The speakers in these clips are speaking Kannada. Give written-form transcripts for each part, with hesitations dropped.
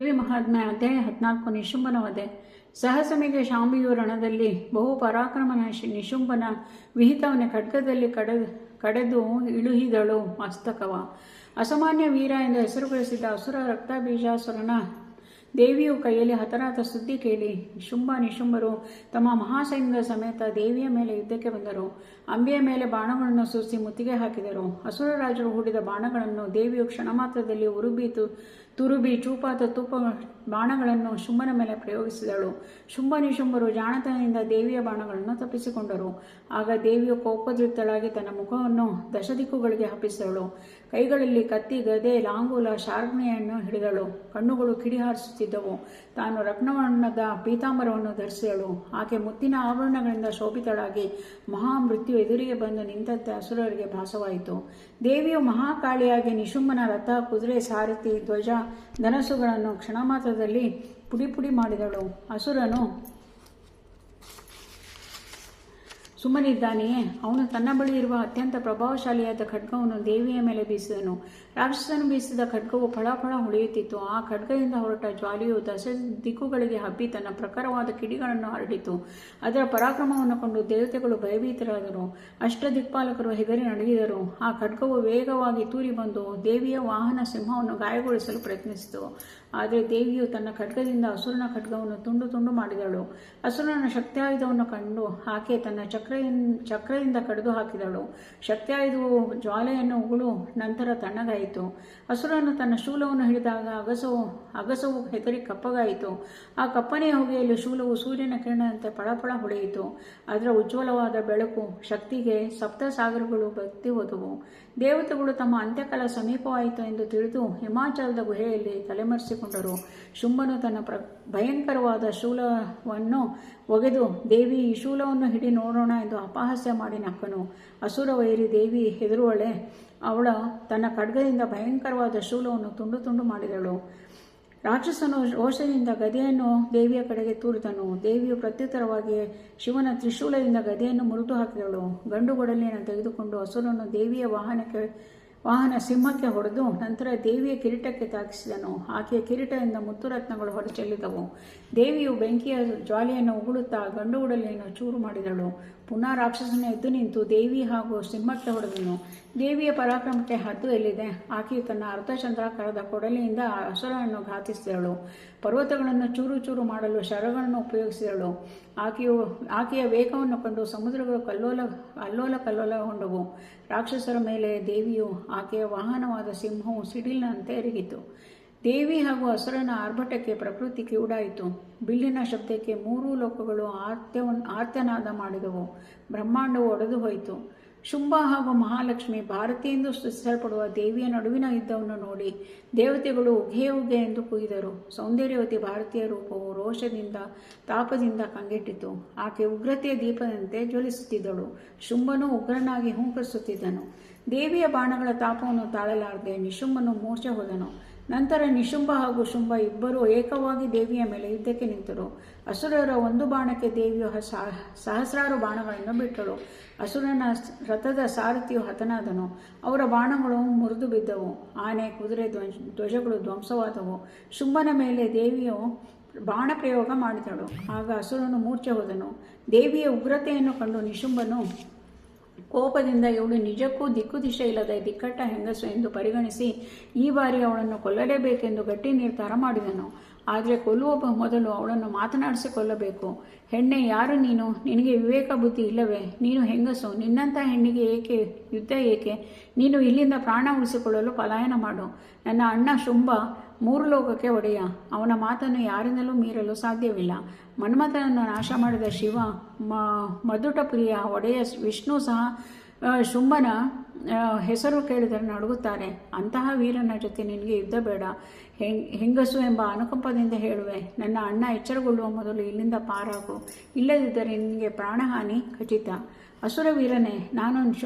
ದೇವಿ ಮಹಾತ್ಮೆ ಅಧ್ಯಾಯ 14 ನಿಶುಂಭನ ವಧೆ. ಸಹಸಮಿಗೆ ಶಾಂಬಿಯು ರಣದಲ್ಲಿ ಬಹು ಪರಾಕ್ರಮನ ನಿಶುಂಭನ ವಿಹಿತವನ ಖಡ್ಗದಲ್ಲಿ ಕಡೆದು ಇಳುಹಿದಳು ಮಸ್ತಕವ. ಅಸಾಮಾನ್ಯ ವೀರ ಎಂದು ಹೆಸರುಗಳಿಸಿದ ಅಸುರ ರಕ್ತಬೀಜಾಸುರನ ದೇವಿಯು ಕೈಯಲ್ಲಿ ಹತರಾದ ಸುದ್ದಿ ಕೇಳಿ ನಿಶುಂಭರು ತಮ್ಮ ಮಹಾಸೈನ್ಯದ ಸಮೇತ ದೇವಿಯ ಮೇಲೆ ಯುದ್ಧಕ್ಕೆ ಬಂದರು. ಅಂಬೆಯ ಮೇಲೆ ಬಾಣಗಳನ್ನು ಸೂಸಿ ಮುತ್ತಿಗೆ ಹಾಕಿದರು. ಅಸುರ ರಾಜರು ಹೂಡಿದ ಬಾಣಗಳನ್ನು ದೇವಿಯು ಕ್ಷಣ ಮಾತ್ರದಲ್ಲಿ ತುರುಬಿ ಚೂಪಾದ ತುಪ್ಪ ಬಾಣಗಳನ್ನು ಶುಂಭನ ಮೇಲೆ ಪ್ರಯೋಗಿಸಿದಳು. ನಿಶುಂಭರು ಜಾಣತನದಿಂದ ದೇವಿಯ ಬಾಣಗಳನ್ನು ತಪ್ಪಿಸಿಕೊಂಡರು. ಆಗ ದೇವಿಯು ಕೋಪೋದ್ರಿಕ್ತಳಾಗಿ ತನ್ನ ಮುಖವನ್ನು ದಶದಿಕ್ಕುಗಳಿಗೆ ಹಬ್ಬಿಸಿದಳು. ಕೈಗಳಲ್ಲಿ ಕತ್ತಿ, ಗದೆ, ಲಾಂಗೂಲ, ಶಾರ್ಗ್ಣಿಯನ್ನು ಹಿಡಿದಳು. ಕಣ್ಣುಗಳು ಕಿಡಿ ಹಾರಿಸುತ್ತಿದ್ದವು. ತಾನು ರತ್ನವರ್ಣದ ಪೀತಾಂಬರವನ್ನು ಧರಿಸಿದಳು. ಆಕೆ ಮುತ್ತಿನ ಆಭರಣಗಳಿಂದ ಶೋಭಿತಳಾಗಿ ಮಹಾಮೃತ್ಯು ಎದುರಿಗೆ ಬಂದು ನಿಂತಂತೆ ಅಸುರರಿಗೆ ಭಾಸವಾಯಿತು. ದೇವಿಯು ಮಹಾಕಾಳಿಯಾಗಿ ನಿಶುಂಭನ ರಥ, ಕುದುರೆ, ಸಾರಥಿ, ಧ್ವಜ, ಧನಸ್ಸುಗಳನ್ನು ಕ್ಷಣಮಾತ್ರದಲ್ಲಿ ಪುಡಿ ಮಾಡಿದಳು. ಅಸುರನು ಸುಮ್ಮನಿದ್ದಾನೆಯೇ? ಅವನು ತನ್ನ ಬಳಿ ಇರುವ ಅತ್ಯಂತ ಪ್ರಭಾವಶಾಲಿಯಾದ ಖಡ್ಗವನ್ನು ದೇವಿಯ ಮೇಲೆ ಬೀಸಿದನು. ರಾಕ್ಷಸನು ಬೀಸಿದ ಖಡ್ಗವು ಫಳಫಳ ಹೊಳೆಯುತ್ತಿತ್ತು. ಆ ಖಡ್ಗದಿಂದ ಹೊರಟ ಜ್ವಾಲೆಯು ದಿಕ್ಕುಗಳಿಗೆ ಹಬ್ಬಿ ತನ್ನ ಪ್ರಖರವಾದ ಕಿಡಿಗಳನ್ನು ಹರಡಿತು. ಅದರ ಪರಾಕ್ರಮವನ್ನು ಕಂಡು ದೇವತೆಗಳು ಭಯಭೀತರಾದರು. ದಿಕ್ಪಾಲಕರು ಹೆದರಿ ನಡುಗಿದರು. ಆ ಖಡ್ಗವು ವೇಗವಾಗಿ ತೂರಿ ಬಂದು ದೇವಿಯ ವಾಹನ ಸಿಂಹವನ್ನು ಗಾಯಗೊಳಿಸಲು ಪ್ರಯತ್ನಿಸಿತು. ಆದರೆ ದೇವಿಯು ತನ್ನ ಖಡ್ಗದಿಂದ ಅಸುರನ ಖಡ್ಗವನ್ನು ತುಂಡು ಮಾಡಿದಳು. ಅಸುರನ ಶಕ್ತಿಯಾಯುಧವನ್ನು ಕಂಡು ಆಕೆ ತನ್ನ ಚಕ್ರದಿಂದ ಕಡಿದು ಹಾಕಿದಳು. ಶಕ್ತಿಯಾಯುಧವು ಜ್ವಾಲೆಯನ್ನು ಉಗುಳು ನಂತರ ತಣ್ಣಗಾಯಿತು. ಅಸುರನು ತನ್ನ ಶೂಲವನ್ನು ಹಿಡಿದಾಗ ಅಗಸವು ಹೆದರಿ ಕಪ್ಪಗಾಯಿತು. ಆ ಕಪ್ಪನೆಯ ಹೊಗೆಯಲ್ಲಿ ಶೂಲವು ಸೂರ್ಯನ ಕಿರಣದಂತೆ ಫಳಫಳ ಹೊಳೆಯಿತು. ಅದರ ಉಜ್ವಲವಾದ ಬೆಳಕು ಶಕ್ತಿಗೆ ಸಪ್ತ ಸಾಗರಗಳು ಬತ್ತಿ ಹೋದವು. ದೇವತೆಗಳು ತಮ್ಮ ಅಂತ್ಯಕಾಲ ಸಮೀಪವಾಯಿತು ಎಂದು ತಿಳಿದು ಹಿಮಾಚಲದ ಗುಹೆಯಲ್ಲಿ ತಲೆಮರೆಸಿಕೊಂಡರು. ಶುಂಭನು ತನ್ನ ಭಯಂಕರವಾದ ಶೂಲವನ್ನು ಒಗೆದು, ದೇವಿ, ಈ ಶೂಲವನ್ನು ಹಿಡಿ ನೋಡೋಣ ಎಂದು ಅಪಹಾಸ್ಯ ಮಾಡಿ ನಕ್ಕನು. ಅಸುರ ವೈರಿ ದೇವಿ ಹೆದರುವಳೆ. ಅವಳು ತನ್ನ ಖಡ್ಗದಿಂದ ಭಯಂಕರವಾದ ಶೂಲವನ್ನು ತುಂಡು ಮಾಡಿದಳು. ರಾಕ್ಷಸನು ರೋಷದಿಂದ ಗದೆಯನ್ನು ದೇವಿಯ ಕಡೆಗೆ ತೂರಿದನು. ದೇವಿಯು ಪ್ರತ್ಯುತ್ತರವಾಗಿ ಶಿವನ ತ್ರಿಶೂಲದಿಂದ ಗದೆಯನ್ನು ಮುರಿದು ಹಾಕಿದಳು. ಗಂಡು ಗೊಡಲಿಯನ್ನು ತೆಗೆದುಕೊಂಡು ಅಸುರನು ದೇವಿಯ ವಾಹನ ಸಿಂಹಕ್ಕೆ ಹೊಡೆದು ನಂತರ ದೇವಿಯ ಕಿರೀಟಕ್ಕೆ ತಾಕಿಸಿದನು. ಆಕೆಯ ಕಿರೀಟದಿಂದ ಮುತ್ತುರತ್ನಗಳು ಹೊರಚೆಲ್ಲಿದವು. ದೇವಿಯು ಬೆಂಕಿಯ ಜ್ವಾಲೆಯನ್ನು ಉಗುಳುತ್ತಾ ಗಂಡು ಉಡಲಿಯನ್ನು ಚೂರು ಮಾಡಿದಳು. ಪುನಃ ರಾಕ್ಷಸನ ಎದ್ದು ನಿಂತು ದೇವಿ ಹಾಗೂ ಸಿಂಹಕ್ಕೆ ಹೊಡೆದನು. ದೇವಿಯ ಪರಾಕ್ರಮಕ್ಕೆ ಹದ್ದು ಎಲ್ಲಿದೆ? ಆಕೆಯು ತನ್ನ ಅರ್ಧಚಂದ್ರಾಕಾರದ ಕೊಡಲಿಯಿಂದ ಅಸುರನನ್ನು ಘಾತಿಸಿದಳು. ಪರ್ವತಗಳನ್ನು ಚೂರು ಮಾಡಲು ಶರಗಳನ್ನು ಉಪಯೋಗಿಸಿದಳು. ಆಕೆಯ ವೇಗವನ್ನು ಕಂಡು ಸಮುದ್ರಗಳು ಅಲ್ಲೋಲ ಕಲ್ಲೋಲಗೊಂಡವು. ರಾಕ್ಷಸರ ಮೇಲೆ ದೇವಿಯು ಆಕೆಯ ವಾಹನವಾದ ಸಿಂಹವು ಸಿಡಿಲಿನಂತೆ ಎರಗಿತು. ದೇವಿ ಹಾಗೂ ಅಸುರನ ಆರ್ಭಟಕ್ಕೆ ಪ್ರಕೃತಿ ಕಿವುಡಾಯಿತು. ಬಿಲ್ಲಿನ ಶಬ್ದಕ್ಕೆ 3 ಲೋಕಗಳು ಆರ್ತ್ಯನಾದ ಮಾಡಿದವು. ಬ್ರಹ್ಮಾಂಡವು ಒಡೆದು ಹೋಯಿತು. ಶುಂಭ ಹಾಗೂ ಮಹಾಲಕ್ಷ್ಮಿ ಭಾರತಿ ಎಂದು ಸ್ತುತಿಸಲ್ಪಡುವ ದೇವಿಯ ನಡುವಿನ ಯುದ್ಧವನ್ನು ನೋಡಿ ದೇವತೆಗಳು ಉಘೆ ಎಂದು ಕೂಗಿದರು. ಸೌಂದರ್ಯವತಿ ಭಾರತೀಯ ರೂಪವು ರೋಷದಿಂದ ತಾಪದಿಂದ ಕಂಗೆಟ್ಟಿತು. ಆಕೆ ಉಗ್ರತೆಯ ದೀಪದಂತೆ ಜ್ವಲಿಸುತ್ತಿದ್ದಳು. ಶುಂಭನು ಉಗ್ರನಾಗಿ ಹೂಂಕರಿಸುತ್ತಿದ್ದನು. ದೇವಿಯ ಬಾಣಗಳ ತಾಪವನ್ನು ತಾಳಲಾರದೆ ನಿಶುಂಭನು ಮೂರ್ಛೆ ಹೋದನು. ನಂತರ ನಿಶುಂಭ ಹಾಗೂ ಶುಂಭ ಇಬ್ಬರೂ ಏಕವಾಗಿ ದೇವಿಯ ಮೇಲೆ ಯುದ್ಧಕ್ಕೆ ನಿಂತರು. ಅಸುರರ ಒಂದು ಬಾಣಕ್ಕೆ ದೇವಿಯು ಸಹಸ್ರಾರು ಬಾಣಗಳನ್ನು ಬಿಟ್ಟಳು. ಅಸುರನ ರಥದ ಸಾರಥಿಯು ಹತನಾದನು. ಅವರ ಬಾಣಗಳು ಮುರಿದು ಬಿದ್ದವು. ಆನೆ, ಕುದುರೆ, ಧ್ವಜಗಳು ಧ್ವಂಸವಾದವು. ಶುಂಭನ ಮೇಲೆ ದೇವಿಯು ಬಾಣ ಪ್ರಯೋಗ ಮಾಡಿದಳು. ಆಗ ಅಸುರನು ಮೂರ್ಛೆ ಹೋದನು. ದೇವಿಯ ಉಗ್ರತೆಯನ್ನು ಕಂಡು ನಿಶುಂಭನು ಕೋಪದಿಂದ ಇವಳು ನಿಜಕ್ಕೂ ದಿಕ್ಕು-ದಿಶೆ ಇಲ್ಲದ ದಿಕ್ಕಟ್ಟ ಹೆಂಗಸು ಎಂದು ಪರಿಗಣಿಸಿ ಈ ಬಾರಿ ಅವಳನ್ನು ಕೊಲ್ಲಲೇಬೇಕೆಂದು ಗಟ್ಟಿ ನಿರ್ಧಾರ ಮಾಡಿದನು. ಆದರೆ ಕೊಲ್ಲುವ ಮೊದಲು ಅವಳನ್ನು ಮಾತನಾಡಿಸಿ ಕೊಲ್ಲಬೇಕು. ಹೆಣ್ಣೆ, ಯಾರು ನೀನು? ನಿನಗೆ ವಿವೇಕ ಬುದ್ಧಿ ಇಲ್ಲವೇ? ನೀನು ಹೆಂಗಸು. ನಿನ್ನಂಥ ಹೆಣ್ಣಿಗೆ ಯುದ್ಧ ಏಕೆ? ನೀನು ಇಲ್ಲಿಂದ ಪ್ರಾಣ ಉಳಿಸಿಕೊಳ್ಳಲು ಪಲಾಯನ ಮಾಡು. ನನ್ನ ಅಣ್ಣ ಶುಂಭ 3 ಲೋಕಕ್ಕೆ ಒಡೆಯ. ಅವನ ಮಾತನ್ನು ಯಾರಿಂದಲೂ ಮೀರಲು ಸಾಧ್ಯವಿಲ್ಲ. ಮನ್ಮಥನನ್ನು ನಾಶ ಮಾಡಿದ ಶಿವ, ಮಧುಟಪ್ರಿಯ ಒಡೆಯ ವಿಷ್ಣು ಸಹ ಶುಂಭನ ಹೆಸರು ಕೇಳಿದರೆ ನಡುಗುತ್ತಾರೆ. ಅಂತಹ ವೀರನ ಜೊತೆ ನಿನಗೆ ಯುದ್ಧ ಬೇಡ. ಹೆಂಗಸು ಎಂಬ ಅನುಕಂಪದಿಂದ ಹೇಳುವೆ. ನನ್ನ ಅಣ್ಣ ಎಚ್ಚರಗೊಳ್ಳುವ ಮೊದಲು ಇಲ್ಲಿಂದ ಪಾರಾಗು. ಇಲ್ಲದಿದ್ದರೆ ನಿನಗೆ ಪ್ರಾಣಹಾನಿ ಖಚಿತ. ಅಸುರ ವೀರನೇ, ನಾನು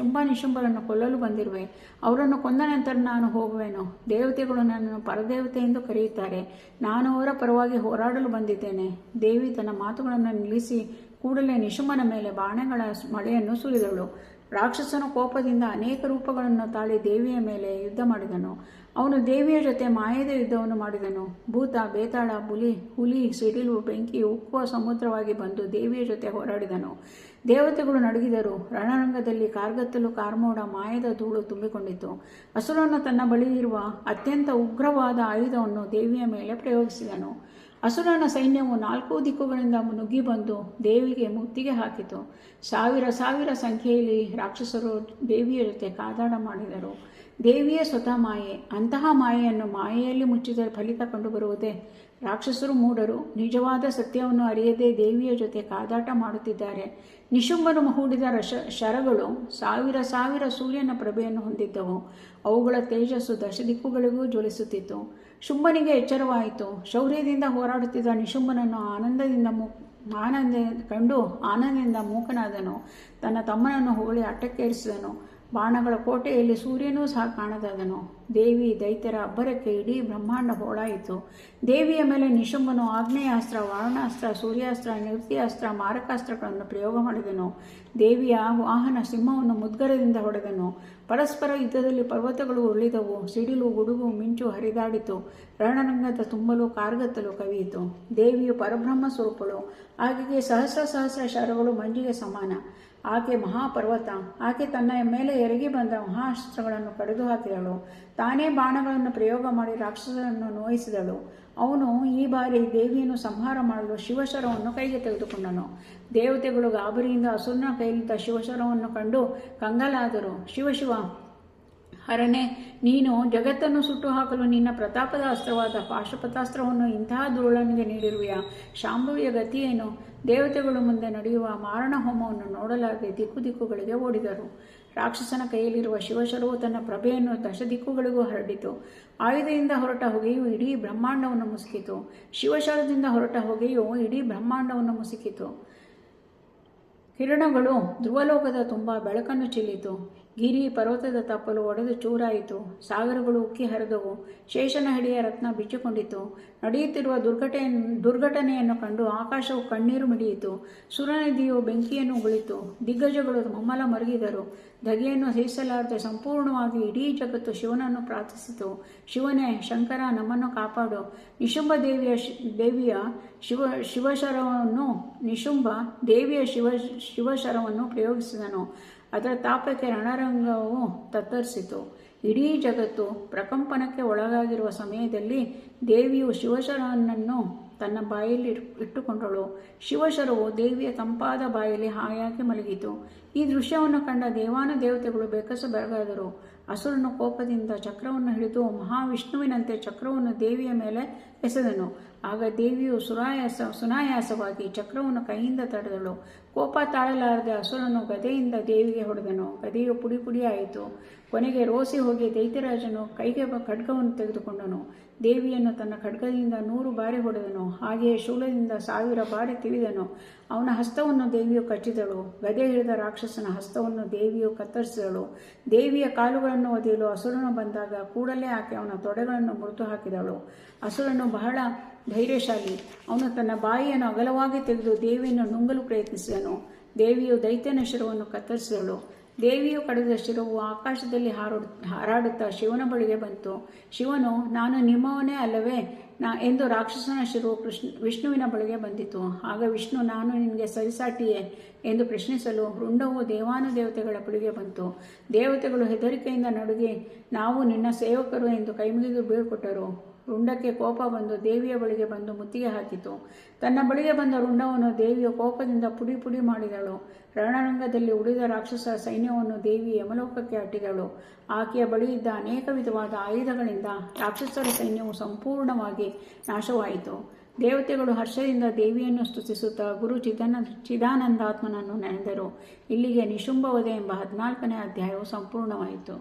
ನಿಶುಂಭರನ್ನು ಕೊಲ್ಲಲು ಬಂದಿರುವೆ. ಅವರನ್ನು ಕೊಂದ ನಂತರ ನಾನು ಹೋಗುವೆನು. ದೇವತೆಗಳು ನನ್ನನ್ನು ಪರದೇವತೆ ಎಂದು ಕರೆಯುತ್ತಾರೆ. ನಾನು ಅವರ ಪರವಾಗಿ ಹೋರಾಡಲು ಬಂದಿದ್ದೇನೆ. ದೇವಿ ತನ್ನ ಮಾತುಗಳನ್ನು ನಿಲ್ಲಿಸಿ ಕೂಡಲೇ ನಿಶುಂಭನ ಮೇಲೆ ಬಾಣಗಳ ಮಳೆಯನ್ನು ಸುರಿದಳು. ರಾಕ್ಷಸನು ಕೋಪದಿಂದ ಅನೇಕ ರೂಪಗಳನ್ನು ತಾಳಿ ದೇವಿಯ ಮೇಲೆ ಯುದ್ಧ ಮಾಡಿದನು. ಅವನು ದೇವಿಯ ಜೊತೆ ಮಾಯದ ಯುದ್ಧವನ್ನು ಮಾಡಿದನು. ಭೂತ, ಬೇತಾಳ, ಹುಲಿ, ಸಿಡಿಲು, ಬೆಂಕಿ, ಉಕ್ಕುವ ಸಮುದ್ರವಾಗಿ ಬಂದು ದೇವಿಯ ಜೊತೆ ಹೋರಾಡಿದನು. ದೇವತೆಗಳು ನಡುಗಿದರು. ರಣರಂಗದಲ್ಲಿ ಕಾರ್ಗತ್ತಲು, ಕಾರ್ಮೋಡ, ಮಾಯದ ಧೂಳು ತುಂಬಿಕೊಂಡಿತು. ಅಸುರನು ತನ್ನ ಬಳಿ ಇರುವ ಅತ್ಯಂತ ಉಗ್ರವಾದ ಆಯುಧವನ್ನು ದೇವಿಯ ಮೇಲೆ ಪ್ರಯೋಗಿಸಿದನು. ಅಸುರನ ಸೈನ್ಯವು 4 ದಿಕ್ಕುಗಳಿಂದ ನುಗ್ಗಿ ಬಂದು ದೇವಿಗೆ ಮುತ್ತಿಗೆ ಹಾಕಿತು. ಸಾವಿರ ಸಂಖ್ಯೆಯಲ್ಲಿ ರಾಕ್ಷಸರು ದೇವಿಯ ಜೊತೆ ಕಾದಾಡ ಮಾಡಿದರು. ದೇವಿಯೇ ಸ್ವತಃ ಮಾಯೆ. ಅಂತಹ ಮಾಯೆಯನ್ನು ಮಾಯೆಯಲ್ಲಿ ಮುಚ್ಚಿದ ಫಲಿತ ಕಂಡುಬರುವುದೇ? ರಾಕ್ಷಸರು ಮೂಢರು. ನಿಜವಾದ ಸತ್ಯವನ್ನು ಅರಿಯದೆ ದೇವಿಯ ಜೊತೆ ಕಾದಾಟ ಮಾಡುತ್ತಿದ್ದಾರೆ. ನಿಶುಂಬನು ಹೂಡಿದ ಶರಗಳು ಸಾವಿರ ಸೂರ್ಯನ ಪ್ರಭೆಯನ್ನು ಹೊಂದಿದ್ದವು. ಅವುಗಳ ತೇಜಸ್ಸು 10 ದಿಕ್ಕುಗಳಿಗೂ ಜ್ವಲಿಸುತ್ತಿತ್ತು. ಶುಂಭನಿಗೆ ಎಚ್ಚರವಾಯಿತು. ಶೌರ್ಯದಿಂದ ಹೋರಾಡುತ್ತಿದ್ದ ನಿಶುಂಭನನ್ನು ಕಂಡು ಆನಂದದಿಂದ ಮೂಕನಾದನು. ತನ್ನ ತಮ್ಮನನ್ನು ಹೊಗಳಿ ಅಟ್ಟಕ್ಕೇರಿಸಿದನು. ಬಾಣಗಳ ಕೋಟೆಯಲ್ಲಿ ಸೂರ್ಯನೂ ಸಹ ಕಾಣದಾದನು. ದೇವಿ ದೈತ್ಯರ ಅಬ್ಬರಕ್ಕೆ ಇಡೀ ಬ್ರಹ್ಮಾಂಡ ಹೋಳಾಯಿತು. ದೇವಿಯ ಮೇಲೆ ನಿಶುಂಭನು ಆಗ್ನೇಯಾಸ್ತ್ರ, ವಾರಣಾಸ್ತ್ರ, ಸೂರ್ಯಾಸ್ತ್ರ, ನೃತ್ಯಾಸ್ತ್ರ, ಮಾರಕಾಸ್ತ್ರಗಳನ್ನು ಪ್ರಯೋಗ ಮಾಡಿದನು. ದೇವಿಯ ವಾಹನ ಸಿಂಹವನ್ನು ಮುದ್ಗರದಿಂದ ಹೊಡೆದನು. ಪರಸ್ಪರ ಯುದ್ಧದಲ್ಲಿ ಪರ್ವತಗಳು ಉರುಳಿದವು. ಸಿಡಿಲು, ಗುಡುಗು, ಮಿಂಚು ಹರಿದಾಡಿತು. ರಣರಂಗದ ತುಂಬಲು ಕಾರ್ಗತ್ತಲು ಕವಿಯಿತು. ದೇವಿಯು ಪರಬ್ರಹ್ಮ ಸ್ವರೂಪಳು. ಆಕೆಗೆ ಸಹಸ್ರ ಶರಗಳು ಮಂಜಿಗೆ ಸಮಾನ. ಆಕೆ ಮಹಾಪರ್ವತ. ಆಕೆ ತನ್ನ ಮೇಲೆ ಎರಗಿ ಬಂದ ಮಹಾಸ್ತ್ರಗಳನ್ನು ಕಡಿದು ಹಾಕಿದಳು. ತಾನೇ ಬಾಣಗಳನ್ನು ಪ್ರಯೋಗ ಮಾಡಿ ರಾಕ್ಷಸರನ್ನು ನೋಯಿಸಿದಳು. ಅವನು ಈ ಬಾರಿ ದೇವಿಯನ್ನು ಸಂಹಾರ ಮಾಡಲು ಶಿವಶರವನ್ನು ಕೈಗೆ ತೆಗೆದುಕೊಂಡನು. ದೇವತೆಗಳು ಗಾಬರಿಯಿಂದ ಅಸುರನ ಕೈಲಿದ್ದ ಶಿವಶರವನ್ನು ಕಂಡು ಕಂಗಾಲಾದರು. ಶಿವ ಹರನೇ, ನೀನು ಜಗತ್ತನ್ನು ಸುಟ್ಟು ಹಾಕಲು ನಿನ್ನ ಪ್ರತಾಪದ ಅಸ್ತ್ರವಾದ ಪಾಶುಪತಾಸ್ತ್ರವನ್ನು ಇಂತಹ ದುರುಳನಿಗೆ ನೀಡಿರುವೆಯಾ? ಶಾಂಭವಿಯ ಗತಿಯೇನು? ದೇವತೆಗಳು ಮುಂದೆ ನಡೆಯುವ ಮಾರಣ ಹೋಮವನ್ನು ನೋಡಲಾರದೆ ದಿಕ್ಕುಗಳಿಗೆ ಓಡಿದರು. ರಾಕ್ಷಸನ ಕೈಯಲ್ಲಿರುವ ಶಿವಶರವು ತನ್ನ ಪ್ರಭೆಯನ್ನು 10 ದಿಕ್ಕುಗಳಿಗೂ ಹರಡಿತು. ಆಯುಧದಿಂದ ಹೊರಟ ಹೊಗೆಯು ಇಡೀ ಬ್ರಹ್ಮಾಂಡವನ್ನು ಮುಸುಕಿತು. ಶಿವಶರದಿಂದ ಹೊರಟ ಹೊಗೆಯು ಇಡೀ ಬ್ರಹ್ಮಾಂಡವನ್ನು ಮುಸುಕಿತು. ಕಿರಣಗಳು ಧ್ರುವಲೋಕದ ತುಂಬ ಬೆಳಕನ್ನು ಚೆಲ್ಲಿತು. ಗಿರಿ ಪರ್ವತದ ತಪ್ಪಲು ಒಡೆದು ಚೂರಾಯಿತು. ಸಾಗರಗಳು ಉಕ್ಕಿ ಹರಿದವು. ಶೇಷನ ಹಿಡಿಯ ರತ್ನ ಬಿಚ್ಚಿಕೊಂಡಿತು. ನಡೆಯುತ್ತಿರುವ ದುರ್ಘಟನೆಯನ್ನು ಕಂಡು ಆಕಾಶವು ಕಣ್ಣೀರು ಮಿಡಿಯಿತು. ಸುರನದಿಯು ಬೆಂಕಿಯನ್ನು ಉಗುಳಿತು. ದಿಗ್ಗಜಗಳು ಮಮ್ಮಲ ಮರುಗಿದರು. ಧಗೆಯನ್ನು ಸಹಿಸಲಾರದೆ ಸಂಪೂರ್ಣವಾಗಿ ಇಡೀ ಜಗತ್ತು ಶಿವನನ್ನು ಪ್ರಾರ್ಥಿಸಿತು. ಶಿವನೇ, ಶಂಕರ, ನಮ್ಮನ್ನು ಕಾಪಾಡು. ನಿಶುಂಭ ದೇವಿಯ ಶಿವಶರವನ್ನು ಪ್ರಯೋಗಿಸಿದನು. ಅದರ ತಾಪಕ್ಕೆ ರಣರಂಗವು ತತ್ತರಿಸಿತು. ಇಡೀ ಜಗತ್ತು ಪ್ರಕಂಪನಕ್ಕೆ ಒಳಗಾಗಿರುವ ಸಮಯದಲ್ಲಿ ದೇವಿಯು ಶಿವಶರನನ್ನು ತನ್ನ ಬಾಯಲ್ಲಿ ಇಟ್ಟುಕೊಂಡಳು. ಶಿವಶರವು ದೇವಿಯ ತಂಪಾದ ಬಾಯಲ್ಲಿ ಹಾಯಾಗಿ ಮಲಗಿತು. ಈ ದೃಶ್ಯವನ್ನು ಕಂಡ ದೇವಾನುದೇವತೆಗಳು ಬೆಕ್ಕಸಬೆರಗಾದರು. ಅಸುರನು ಕೋಪದಿಂದ ಚಕ್ರವನ್ನು ಹಿಡಿದು ಮಹಾವಿಷ್ಣುವಿನಂತೆ ಚಕ್ರವನ್ನು ದೇವಿಯ ಮೇಲೆ ಎಸೆದನು. ಆಗ ದೇವಿಯು ಸುನಾಯಾಸವಾಗಿ ಚಕ್ರವನ್ನು ಕೈಯಿಂದ ತಡೆದಳು. ಕೋಪ ತಾಳಲಾರದೆ ಅಸುರನು ಗದೆಯಿಂದ ದೇವಿಗೆ ಹೊಡೆದನು. ಗದೆಯು ಪುಡಿಯಾಯಿತು. ಕೊನೆಗೆ ರೋಸಿ ಹೋಗಿ ದೈತ್ಯರಾಜನು ಕೈಗೆ ಖಡ್ಗವನ್ನು ತೆಗೆದುಕೊಂಡನು. ದೇವಿಯನ್ನು ತನ್ನ ಖಡ್ಗದಿಂದ 100 ಬಾರಿ ಹೊಡೆದನು. ಹಾಗೆಯೇ ಶೂಲದಿಂದ 1000 ಬಾರಿ ತಿವಿದನು. ಅವನ ಹಸ್ತವನ್ನು ದೇವಿಯು ಕಚ್ಚಿದಳು. ಗದೆ ಹಿಡಿದ ರಾಕ್ಷಸನ ಹಸ್ತವನ್ನು ದೇವಿಯು ಕತ್ತರಿಸಿದಳು. ದೇವಿಯ ಕಾಲುಗಳನ್ನು ಒದೆಯಲು ಅಸುರನು ಬಂದಾಗ ಕೂಡಲೇ ಆಕೆ ಅವನ ತೊಡೆಗಳನ್ನು ಮುರಿದು ಹಾಕಿದಳು. ಅಸುರನು ಬಹಳ ಧೈರ್ಯಶಾಲಿ. ಅವನು ತನ್ನ ಬಾಯಿಯನ್ನು ಅಗಲವಾಗಿ ತೆಗೆದು ದೇವಿಯನ್ನು ನುಂಗಲು ಪ್ರಯತ್ನಿಸಿದನು. ದೇವಿಯು ದೈತ್ಯನ ಶಿರವನ್ನು ಕತ್ತರಿಸಿದಳು. ದೇವಿಯು ಕಡಿದ ಶಿರವು ಆಕಾಶದಲ್ಲಿ ಹಾರಾಡುತ್ತಾ ಶಿವನ ಬಳಿಗೆ ಬಂತು. ಶಿವನು, ನಾನು ನಿಮ್ಮವನೇ ಅಲ್ಲವೇ ಎಂದು ರಾಕ್ಷಸನ ಶಿರವು ವಿಷ್ಣುವಿನ ಬಳಿಗೆ ಬಂದಿತು. ಆಗ ವಿಷ್ಣು, ನಾನು ನಿನಗೆ ಸರಿಸಾಟಿಯೇ ಎಂದು ಪ್ರಶ್ನಿಸಲು ರುಂಡವು ದೇವಾನುದೇವತೆಗಳ ಬಳಿಗೆ ಬಂತು. ದೇವತೆಗಳು ಹೆದರಿಕೆಯಿಂದ ನಡುಗಿ, ನಾವು ನಿನ್ನ ಸೇವಕರು ಎಂದು ಕೈಮುಗಿದು ಬೀಳ್ಕೊಟ್ಟರು. ರುಂಡಕ್ಕೆ ಕೋಪ ಬಂದು ದೇವಿಯ ಬಳಿಗೆ ಬಂದು ಮುತ್ತಿಗೆ ಹಾಕಿತು. ತನ್ನ ಬಳಿಗೆ ಬಂದ ರುಂಡವನ್ನು ದೇವಿಯ ಕೋಪದಿಂದ ಪುಡಿ ಮಾಡಿದಳು. ರಣರಂಗದಲ್ಲಿ ಉಳಿದ ರಾಕ್ಷಸ ಸೈನ್ಯವನ್ನು ದೇವಿ ಯಮಲೋಕಕ್ಕೆ ಅಟ್ಟಿದಳು. ಆಕೆಯ ಬಳಿಯಿದ್ದ ಅನೇಕ ವಿಧವಾದ ಆಯುಧಗಳಿಂದ ರಾಕ್ಷಸರ ಸೈನ್ಯವು ಸಂಪೂರ್ಣವಾಗಿ ನಾಶವಾಯಿತು. ದೇವತೆಗಳು ಹರ್ಷದಿಂದ ದೇವಿಯನ್ನು ಸ್ತುತಿಸುತ್ತಾ ಗುರು ಚಿದಾನಂದಾತ್ಮನನ್ನು ನೆನೆದರು. ಇಲ್ಲಿಗೆ ನಿಶುಂಭವಧೆ ಎಂಬ 14ನೇ ಅಧ್ಯಾಯವು ಸಂಪೂರ್ಣವಾಯಿತು.